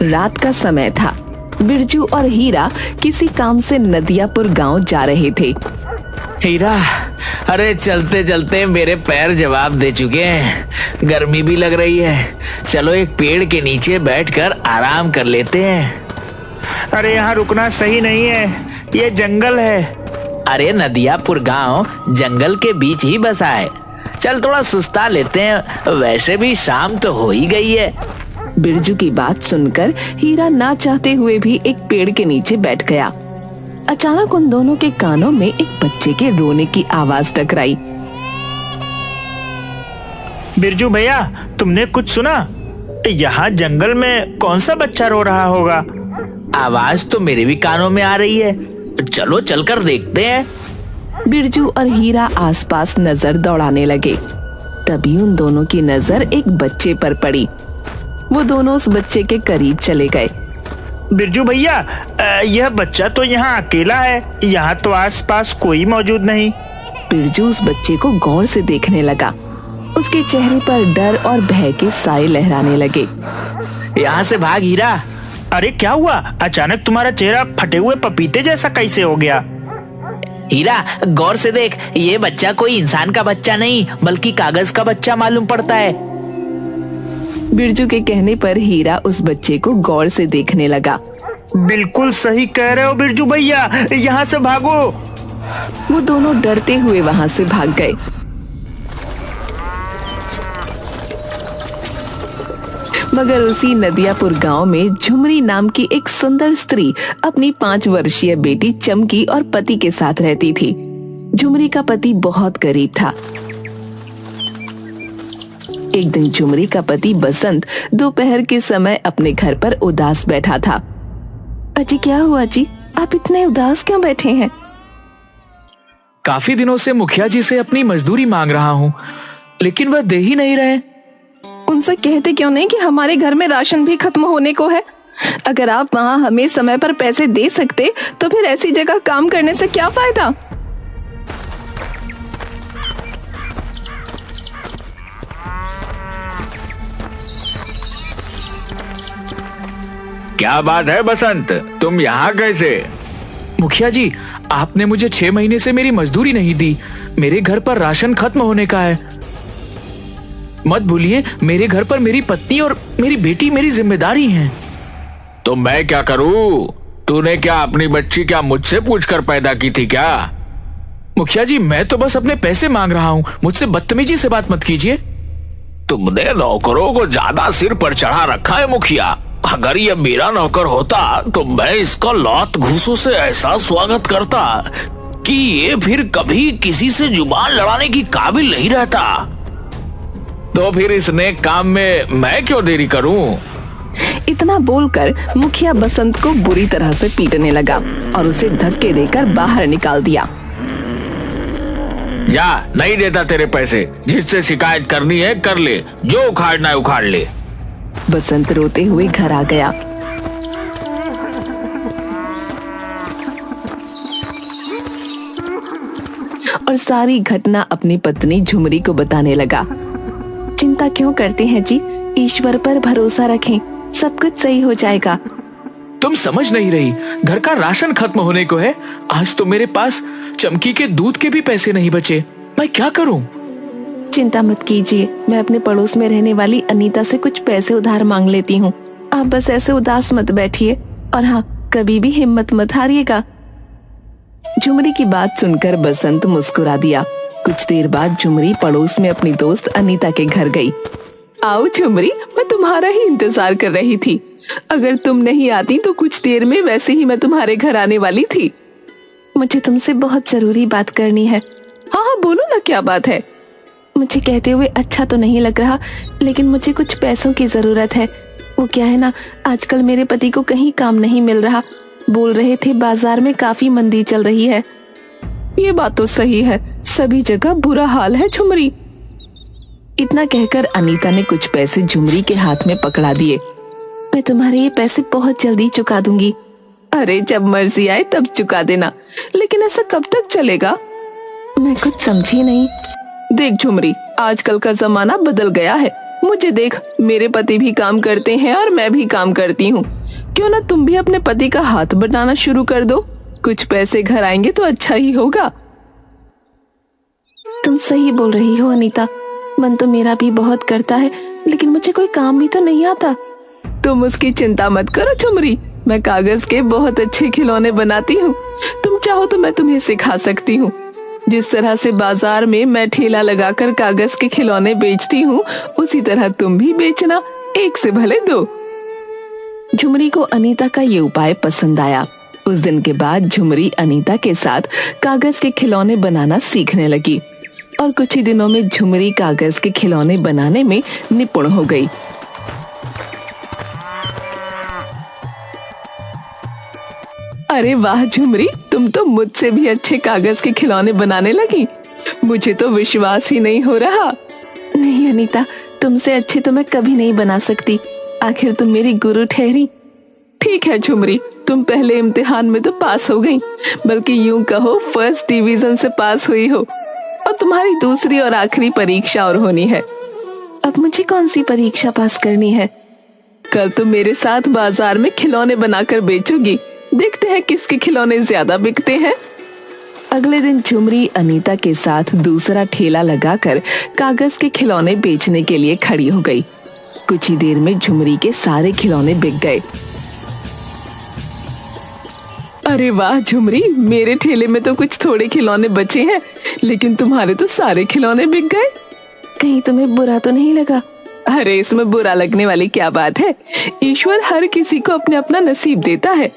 रात का समय था। बिरजू और हीरा किसी काम से नदियापुर गांव जा रहे थे। हीरा, अरे चलते चलते मेरे पैर जवाब दे चुके हैं, गर्मी भी लग रही है। चलो एक पेड़ के नीचे बैठकर आराम कर लेते हैं। अरे यहाँ रुकना सही नहीं है, ये जंगल है। अरे नदियापुर गांव जंगल के बीच ही बसा है। चल थोड़ा सुस्ता लेते हैं, वैसे भी शाम तो हो ही गई है। बिरजू की बात सुनकर हीरा ना चाहते हुए भी एक पेड़ के नीचे बैठ गया। अचानक उन दोनों के कानों में एक बच्चे के रोने की आवाज टकराई। बिरजू भैया, तुमने कुछ सुना? यहाँ जंगल में कौन सा बच्चा रो रहा होगा? आवाज तो मेरे भी कानों में आ रही है, चलो चलकर देखते हैं। बिरजू और हीरा आसपास नजर दौड़ाने लगे। तभी उन दोनों की नजर एक बच्चे पर पड़ी। वो दोनों उस बच्चे के करीब चले गए। बिरजू भैया, यह बच्चा तो यहाँ अकेला है, यहाँ तो आसपास कोई मौजूद नहीं। बिरजू उस बच्चे को गौर से देखने लगा। उसके चेहरे पर डर और भय के साए लहराने लगे। यहाँ से भाग हीरा। अरे क्या हुआ? अचानक तुम्हारा चेहरा फटे हुए पपीते जैसा कैसे हो गया? हीरा, गौर से देख, ये बच्चा कोई इंसान का बच्चा नहीं बल्कि कागज का बच्चा मालूम पड़ता है। बिरजू के कहने पर हीरा उस बच्चे को गौर से देखने लगा। बिल्कुल सही कह रहे हो बिरजू भैया, यहाँ से भागो। वो दोनों डरते हुए वहाँ से भाग गए। मगर उसी नदियापुर गांव में झुमरी नाम की एक सुंदर स्त्री अपनी 5 वर्षीय बेटी चमकी और पति के साथ रहती थी। झुमरी का पति बहुत गरीब था। एक दिन झुमरी का पति बसंत दोपहर के समय अपने घर पर उदास बैठा था। अजी क्या हुआ जी, आप इतने उदास क्यों बैठे हैं? काफी दिनों से मुखिया जी से अपनी मजदूरी मांग रहा हूँ, लेकिन वह दे ही नहीं रहे। उनसे कहते क्यों नहीं कि हमारे घर में राशन भी खत्म होने को है। अगर आप वहाँ हमें समय पर पैसे दे सकते तो फिर ऐसी जगह काम करने से क्या फायदा। क्या बात है बसंत, तुम यहाँ कैसे? मुखिया जी, आपने मुझे 6 महीने से मेरी मजदूरी नहीं दी। मेरे घर पर राशन खत्म होने का है। मत भूलिए, मेरे घर पर मेरी पत्नी और मेरी बेटी मेरी जिम्मेदारी हैं। तो मैं क्या करूं? तूने क्या अपनी बच्ची क्या मुझसे पूछकर पैदा की थी क्या? मुखिया जी, मैं तो बस अपने पैसे मांग रहा हूँ, मुझसे बदतमीजी से बात मत कीजिए। तुमने नौकरों को ज्यादा सिर पर चढ़ा रखा है मुखिया। अगर ये मेरा नौकर होता तो मैं इसका लात घूंसों से ऐसा स्वागत करता कि ये फिर कभी किसी से जुबान लड़ाने की काबिल नहीं रहता। तो फिर इस नेक काम में मैं क्यों देरी करूं? इतना बोलकर मुखिया बसंत को बुरी तरह से पीटने लगा और उसे धक्के देकर बाहर निकाल दिया। या नहीं देता तेरे पैसे, जिससे शिकायत करनी है कर ले, जो उखाड़ना है उखाड़ ले। बसंत रोते हुए घर आ गया। और सारी घटना अपनी पत्नी झुमरी को बताने लगा। चिंता क्यों करते हैं जी, ईश्वर पर भरोसा रखें, सब कुछ सही हो जाएगा। तुम समझ नहीं रही, घर का राशन खत्म होने को है। आज तो मेरे पास चमकी के दूध के भी पैसे नहीं बचे, मैं क्या करूं? चिंता मत कीजिए, मैं अपने पड़ोस में रहने वाली अनीता से कुछ पैसे उधार मांग लेती हूँ। आप बस ऐसे उदास मत बैठिए और हाँ, कभी भी हिम्मत मत हारिएगा। झुमरी की बात सुनकर बसंत मुस्कुरा दिया। कुछ देर बाद झुमरी पड़ोस में अपनी दोस्त अनीता के घर गई। आओ झुमरी, मैं तुम्हारा ही इंतजार कर रही थी। अगर तुम नहीं आती तो कुछ देर में वैसे ही मैं तुम्हारे घर आने वाली थी। मुझे तुमसे बहुत जरूरी बात करनी है। हाँ हाँ बोलो ना, क्या बात है? मुझे कहते हुए अच्छा तो नहीं लग रहा, लेकिन मुझे कुछ पैसों की जरूरत है। वो क्या है ना, आजकल मेरे पति को कहीं काम नहीं मिल रहा। बोल रहे थे बाजार में काफी मंदी चल रही है। ये बात तो सही है, सभी जगह बुरा हाल है झुमरी। इतना कहकर अनीता ने कुछ पैसे झुमरी के हाथ में पकड़ा दिए। मैं तुम्हारे ये पैसे बहुत जल्दी चुका दूंगी। अरे जब मर्जी आए तब चुका देना, लेकिन ऐसा कब तक चलेगा? मैं कुछ समझी नहीं। देख झुमरी, आजकल का जमाना बदल गया है। मुझे देख, मेरे पति भी काम करते हैं और मैं भी काम करती हूँ। क्यों ना तुम भी अपने पति का हाथ बटाना शुरू कर दो, कुछ पैसे घर आएंगे तो अच्छा ही होगा। तुम सही बोल रही हो अनीता, मन तो मेरा भी बहुत करता है, लेकिन मुझे कोई काम भी तो नहीं आता। तुम उसकी चिंता मत करो झुमरी, मैं कागज के बहुत अच्छे खिलौने बनाती हूँ। तुम चाहो तो मैं तुम्हें सिखा सकती हूँ। जिस तरह से बाजार में मैं ठेला लगाकर कागज के खिलौने बेचती हूँ, उसी तरह तुम भी बेचना, एक से भले दो। झुमरी को अनीता का ये उपाय पसंद आया। उस दिन के बाद झुमरी अनीता के साथ कागज के खिलौने बनाना सीखने लगी और कुछ ही दिनों में झुमरी कागज के खिलौने बनाने में निपुण हो गई। अरे वाह झुमरी, तुम तो मुझसे भी अच्छे कागज के खिलौने बनाने लगी। मुझे तो विश्वास ही नहीं हो रहा। नहीं अनीता, तुमसे अच्छे तो मैं कभी नहीं बना सकती, आखिर तुम मेरी गुरु ठहरी। ठीक है झुमरी, तुम पहले इम्तिहान में तो पास हो गई, बल्कि यूं कहो फर्स्ट डिवीजन से पास हुई हो, और तुम्हारी दूसरी और आखिरी परीक्षा और होनी है। अब मुझे कौन सी परीक्षा पास करनी है? कल तुम मेरे साथ बाजार में खिलौने बनाकर बेचोगी, देखते हैं किसके खिलौने ज्यादा बिकते हैं। अगले दिन झुमरी अनीता के साथ दूसरा ठेला लगाकर कागज के खिलौने बेचने के लिए खड़ी हो गई। कुछ ही देर में झुमरी के सारे खिलौने बिक गए। अरे वाह झुमरी, मेरे ठेले में तो कुछ थोड़े खिलौने बचे हैं, लेकिन तुम्हारे तो सारे खिलौने बिक गए। कहीं तुम्हें बुरा तो नहीं लगा? अरे इसमें बुरा लगने वाली क्या बात है, ईश्वर हर किसी को अपना अपना नसीब देता है।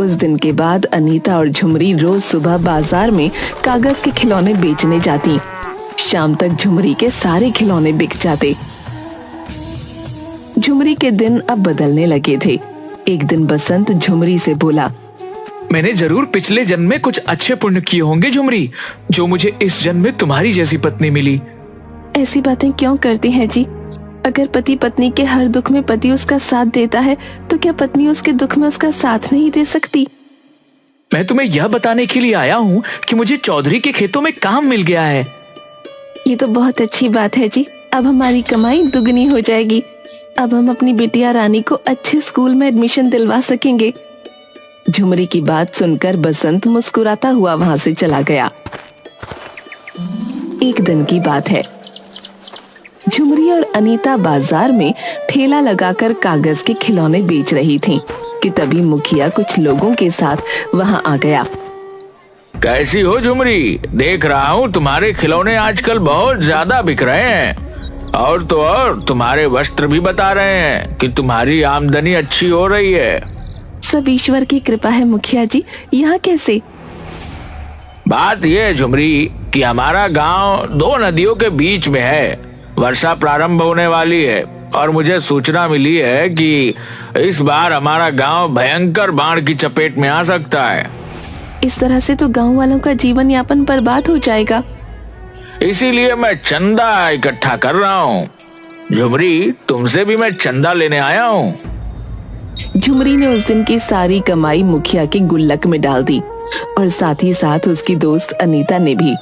उस दिन के बाद अनीता और झुमरी रोज सुबह बाजार में कागज के खिलौने बेचने जाती। शाम तक झुमरी के सारे खिलौने बिक जाते। झुमरी के दिन अब बदलने लगे थे। एक दिन बसंत झुमरी से बोला, मैंने जरूर पिछले जन्म में कुछ अच्छे पुण्य किए होंगे झुमरी, जो मुझे इस जन्म में तुम्हारी जैसी पत्नी मिली। ऐसी बातें क्यों करती हैं जी? अगर पति पत्नी के हर दुख में पति उसका साथ देता है, तो क्या पत्नी उसके दुख में उसका साथ नहीं दे सकती? मैं तुम्हें यह बताने के लिए आया हूँ कि मुझे चौधरी के खेतों में काम मिल गया है। ये तो बहुत अच्छी बात है जी, अब हमारी कमाई दुगनी हो जाएगी। अब हम अपनी बिटिया रानी को अच्छे स्कूल में एडमिशन दिलवा सकेंगे। झुमरी की बात सुनकर बसंत मुस्कुराता हुआ वहां से चला गया। एक दिन की बात है, झुमरी और अनीता बाजार में ठेला लगाकर कागज के खिलौने बेच रही थीं कि तभी मुखिया कुछ लोगों के साथ वहां आ गया। कैसी हो झुमरी? देख रहा हूँ तुम्हारे खिलौने आजकल बहुत ज्यादा बिक रहे हैं, और तो और तुम्हारे वस्त्र भी बता रहे हैं कि तुम्हारी आमदनी अच्छी हो रही है। सब ईश्वर की कृपा है मुखिया जी। यहाँ कैसे? बात यह है झुमरी कि हमारा गांव दो नदियों के बीच में है। वर्षा प्रारंभ होने वाली है और मुझे सूचना मिली है कि इस बार हमारा गांव भयंकर बाढ़ की चपेट में आ सकता है। इस तरह से तो गांव वालों का जीवन यापन बर्बाद हो जाएगा। इसीलिए मैं चंदा इकट्ठा कर रहा हूँ। झुमरी, तुमसे भी मैं चंदा लेने आया हूँ। झुमरी ने उस दिन की सारी कमाई मुखिया के गुल्लक में डाल दी और साथ ही साथ उसकी दोस्त अनीता ने भी।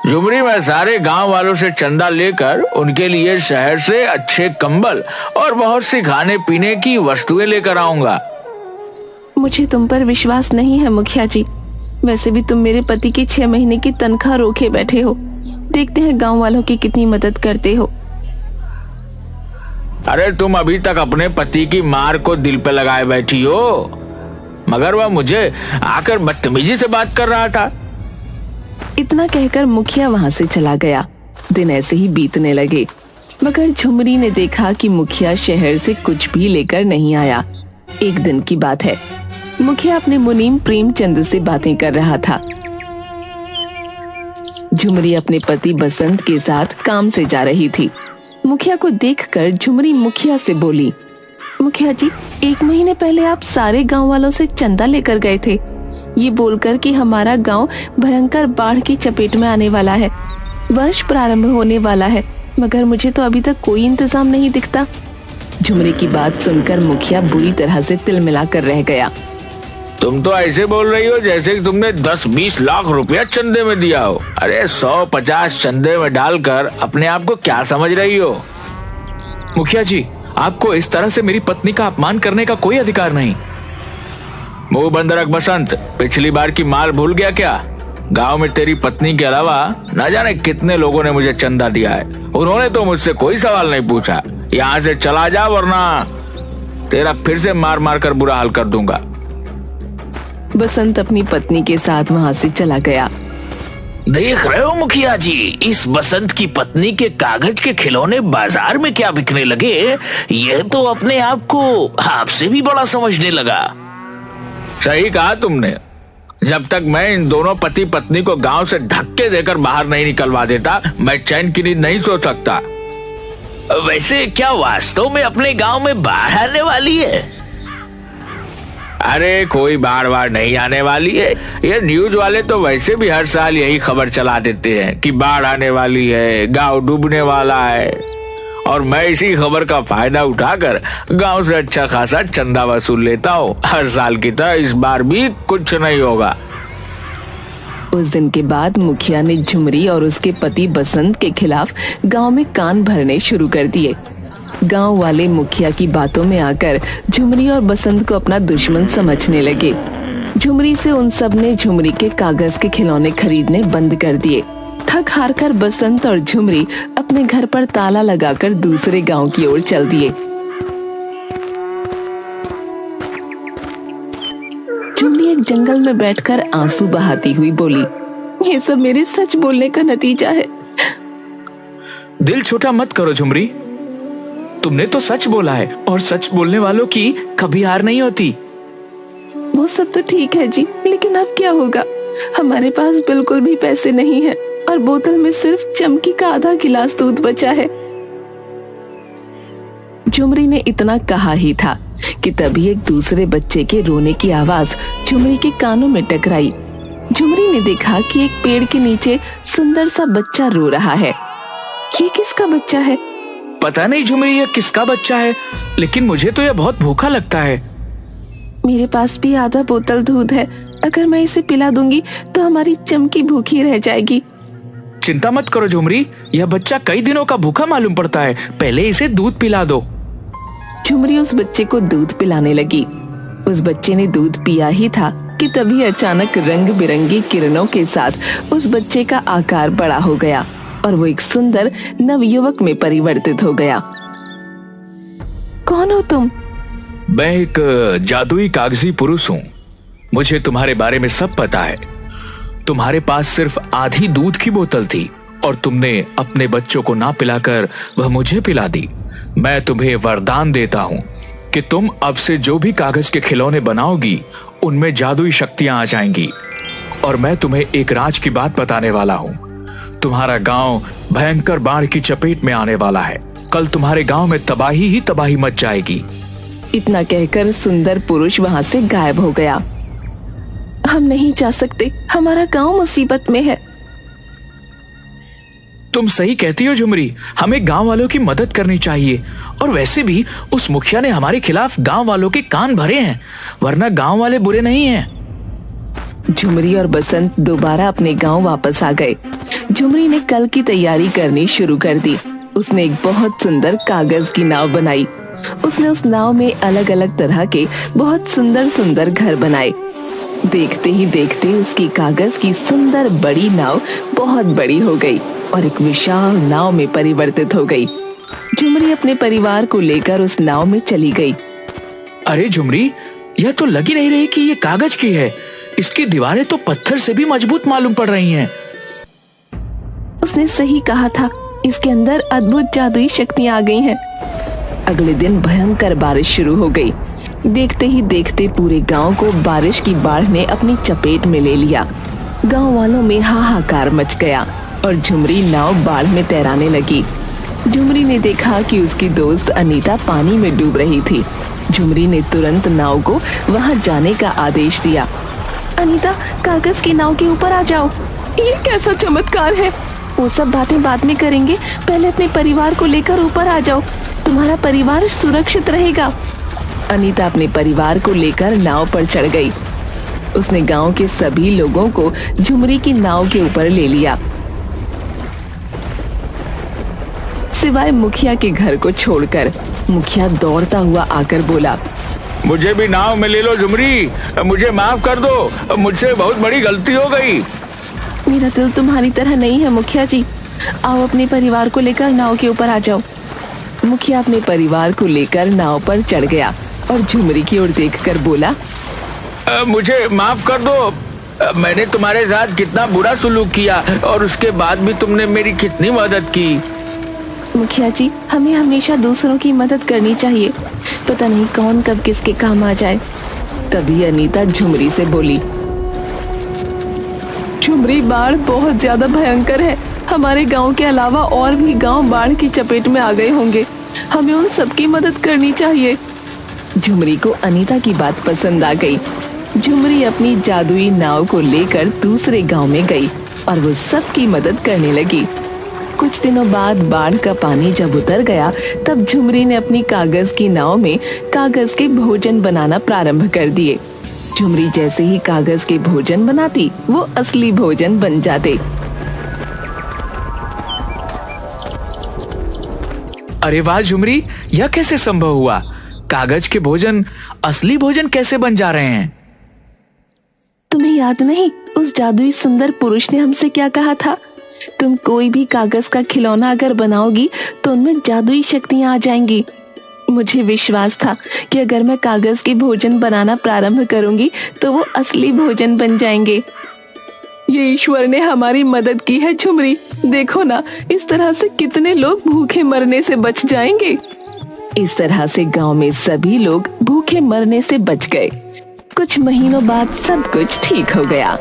झुमरी, मैं सारे गांव वालों से चंदा लेकर उनके लिए शहर से अच्छे कंबल और बहुत सी खाने पीने की वस्तुएं लेकर आऊंगा। मुझे तुम पर विश्वास नहीं है मुखिया जी। वैसे भी तुम मेरे पति की 6 महीने की तनख्वाह रोके बैठे हो। देखते हैं गांव वालों की कितनी मदद करते हो। अरे तुम अभी तक अपने पति की मार को दिल पे लगाए बैठी हो, मगर वह मुझे आकर बदतमीजी से बात कर रहा था। इतना कहकर मुखिया वहां से चला गया। दिन ऐसे ही बीतने लगे, मगर झुमरी ने देखा कि मुखिया शहर से कुछ भी लेकर नहीं आया। एक दिन की बात है, मुखिया अपने मुनीम प्रेमचंद से बातें कर रहा था। झुमरी अपने पति बसंत के साथ काम से जा रही थी। मुखिया को देखकर झुमरी मुखिया से बोली, मुखिया जी, 1 महीने पहले आप सारे गांव वालों से चंदा लेकर गए थे, ये बोलकर कि हमारा गांव भयंकर बाढ़ की चपेट में आने वाला है, वर्ष प्रारंभ होने वाला है, मगर मुझे तो अभी तक कोई इंतजाम नहीं दिखता। झुमरी की बात सुनकर मुखिया बुरी तरह से तिलमिला कर रह गया। तुम तो ऐसे बोल रही हो जैसे कि तुमने 10-20 लाख रुपया चंदे में दिया हो। अरे 100-50 चंदे में डालकर अपने आप को क्या समझ रही हो? मुखिया जी, आपको इस तरह से मेरी पत्नी का अपमान करने का कोई अधिकार नहीं। मुंह बंद रख बसंत, पिछली बार की माल भूल गया क्या? गांव में तेरी पत्नी के अलावा न जाने कितने लोगों ने मुझे चंदा दिया है। उन्होंने तो मुझसे कोई सवाल नहीं पूछा। यहाँ से चला जा वरना तेरा फिर से मार मार कर बुरा हाल कर दूंगा। बसंत अपनी पत्नी के साथ वहाँ से चला गया। देख रहे हो मुखिया जी, इस बसंत की पत्नी के कागज के खिलौने बाजार में क्या बिकने लगे। यह तो अपने आप को आपसे भी बड़ा समझने लगा। सही कहा तुमने। जब तक मैं इन दोनों पति पत्नी को गांव से धक्के देकर बाहर नहीं निकलवा देता, मैं चैन की नींद नहीं सो सकता। वैसे क्या वास्तव में अपने गांव में बाढ़ आने वाली है? अरे कोई बाढ़ नहीं आने वाली है। ये न्यूज वाले तो वैसे भी हर साल यही खबर चला देते हैं कि बाढ़ आने वाली है, गांव डूबने वाला है। और मैं इसी खबर का फायदा उठाकर गांव से अच्छा खासा चंदा वसूल लेता हूँ। हर साल की तरह इस बार भी कुछ नहीं होगा। उस दिन के बाद मुखिया ने झुमरी और उसके पति बसंत के खिलाफ गांव में कान भरने शुरू कर दिए। गांव वाले मुखिया की बातों में आकर झुमरी और बसंत को अपना दुश्मन समझने लगे। झुमरी से उन सब ने झुमरी के कागज के खिलौने खरीदने बंद कर दिए। थक हार कर बसंत और झुमरी अपने घर पर ताला लगाकर दूसरे गांव की ओर चल दिए। झुमरी एक जंगल में बैठकर आंसू बहाती हुई बोली, ये सब मेरे सच बोलने का नतीजा है। दिल छोटा मत करो झुमरी, तुमने तो सच बोला है और सच बोलने वालों की कभी हार नहीं होती। वो सब तो ठीक है जी, लेकिन अब क्या होगा? हमारे पास बिल्कुल भी पैसे नहीं है और बोतल में सिर्फ चमकी का आधा गिलास दूध बचा है। झुमरी ने इतना कहा ही था कि तभी एक दूसरे बच्चे के रोने की आवाज झुमरी के कानों में टकराई। झुमरी ने देखा कि एक पेड़ के नीचे सुंदर सा बच्चा रो रहा है। ये किसका बच्चा है? पता नहीं झुमरी ये किसका बच्चा है, लेकिन मुझे तो यह बहुत भूखा लगता है। मेरे पास भी आधा बोतल दूध है, अगर मैं इसे पिला दूंगी तो हमारी चमकी भूखी रह जाएगी। चिंता मत करो झुमरी, यह बच्चा कई दिनों का भूखा मालूम पड़ता है, पहले इसे दूध पिला दो। झुमरी उस बच्चे को दूध पिलाने लगी। उस बच्चे ने दूध पिया ही था कि तभी अचानक रंग बिरंगी किरणों के साथ उस बच्चे का आकार बड़ा हो गया और वो एक सुंदर नवयुवक में परिवर्तित हो गया। कौन हो तुम? मैं एक जादुई कागजी पुरुष हूँ। मुझे तुम्हारे बारे में सब पता है। तुम्हारे पास सिर्फ आधी दूध की बोतल थी और तुमने अपने बच्चों को ना पिलाकर वह मुझे पिला दी। मैं तुम्हें वरदान देता हूँ कि तुम अब से जो भी कागज के खिलौने बनाओगी उनमें जादुई शक्तियां आ जाएंगी। और मैं तुम्हें एक राज की बात बताने वाला हूँ। तुम्हारा गांव भयंकर बाढ़ की चपेट में आने वाला है। कल तुम्हारे गांव में तबाही ही तबाही मच जाएगी। इतना कहकर सुंदर पुरुष वहाँ से गायब हो गया। हम नहीं जा सकते, हमारा गांव मुसीबत में है। तुम सही कहती हो झुमरी, हमें गांव वालों की मदद करनी चाहिए। और वैसे भी उस मुखिया ने हमारे खिलाफ गांव वालों के कान भरे हैं, वरना गांव वाले बुरे नहीं हैं। झुमरी और बसंत दोबारा अपने गांव वापस आ गए। झुमरी ने कल की तैयारी करनी शुरू कर दी। उसने एक बहुत सुंदर कागज की नाव बनाई। उसने उस नाव में अलग अलग तरह के बहुत सुंदर सुंदर घर बनाए। देखते ही देखते उसकी कागज की सुंदर बड़ी नाव बहुत बड़ी हो गई और एक विशाल नाव में परिवर्तित हो गई। झुमरी अपने परिवार को लेकर उस नाव में चली गई। अरे झुमरी, यह तो लग ही नहीं रही कि ये कागज की है। इसकी दीवारें तो पत्थर से भी मजबूत मालूम पड़ रही हैं। उसने सही कहा था, इसके अंदर अद्भुत जादुई शक्तियां आ गई हैं। अगले दिन भयंकर बारिश शुरू हो गई। देखते ही देखते पूरे गांव को बारिश की बाढ़ ने अपनी चपेट में ले लिया। गांव वालों में हाहाकार मच गया और झुमरी नाव बाढ़ में तैराने लगी। झुमरी ने देखा कि उसकी दोस्त अनीता पानी में डूब रही थी। झुमरी ने तुरंत नाव को वहां जाने का आदेश दिया। अनीता, कागज की नाव के ऊपर आ जाओ। ये कैसा चमत्कार है? वो सब बातें बाद में करेंगे, पहले अपने परिवार को लेकर ऊपर आ जाओ। तुम्हारा परिवार सुरक्षित रहेगा। अनीता अपने परिवार को लेकर नाव पर चढ़ गई। उसने गांव के सभी लोगों को झुमरी की नाव के ऊपर ले लिया, सिवाय मुखिया के घर को छोड़कर। मुखिया दौड़ता हुआ आकर बोला, मुझे भी नाव में ले लो झुमरी, मुझे माफ कर दो, मुझसे बहुत बड़ी गलती हो गई। मेरा दिल तुम्हारी तरह नहीं है मुखिया जी, आओ अपने परिवार को लेकर नाव के ऊपर आ जाओ। मुखिया अपने परिवार को लेकर नाव पर चढ़ गया और झुमरी की ओर देखकर बोला, मुझे माफ कर दो, मैंने तुम्हारे साथ कितना बुरा सुलूक किया और उसके बाद भी तुमने मेरी कितनी मदद की। मुखिया जी, हमें हमेशा दूसरों की मदद करनी चाहिए, पता नहीं कौन कब किसके काम आ जाए। तभी अनीता झुमरी से बोली, झुमरी, बाढ़ बहुत ज्यादा भयंकर है, हमारे गांव के अलावा और भी गांव बाढ़ की चपेट में आ गए होंगे, हमें उन सबकी मदद करनी चाहिए। झुमरी को अनीता की बात पसंद आ गई। झुमरी अपनी जादुई नाव को लेकर दूसरे गांव में गई और वो सबकी मदद करने लगी। कुछ दिनों बाद बाढ़ का पानी जब उतर गया, तब झुमरी ने अपनी कागज की नाव में कागज के भोजन बनाना प्रारंभ कर दिए। झुमरी जैसे ही कागज के भोजन बनाती, वो असली भोजन बन जाते। अरे वाह झुमरी, यह कैसे संभव हुआ? कागज के भोजन असली भोजन कैसे बन जा रहे हैं? तुम्हें याद नहीं, उस जादुई सुंदर पुरुष ने हमसे क्या कहा था? तुम कोई भी कागज का खिलौना अगर बनाओगी तो उनमें जादुई शक्तियां आ जाएंगी। मुझे विश्वास था कि अगर मैं कागज के भोजन बनाना प्रारंभ करूंगी तो वो असली भोजन बन जाएंगे। ये ईश्वर ने हमारी मदद की है झुमरी, देखो ना, इस तरह से कितने लोग भूखे मरने से बच जाएंगे। इस तरह से गांव में सभी लोग भूखे मरने से बच गए। कुछ महीनों बाद सब कुछ ठीक हो गया।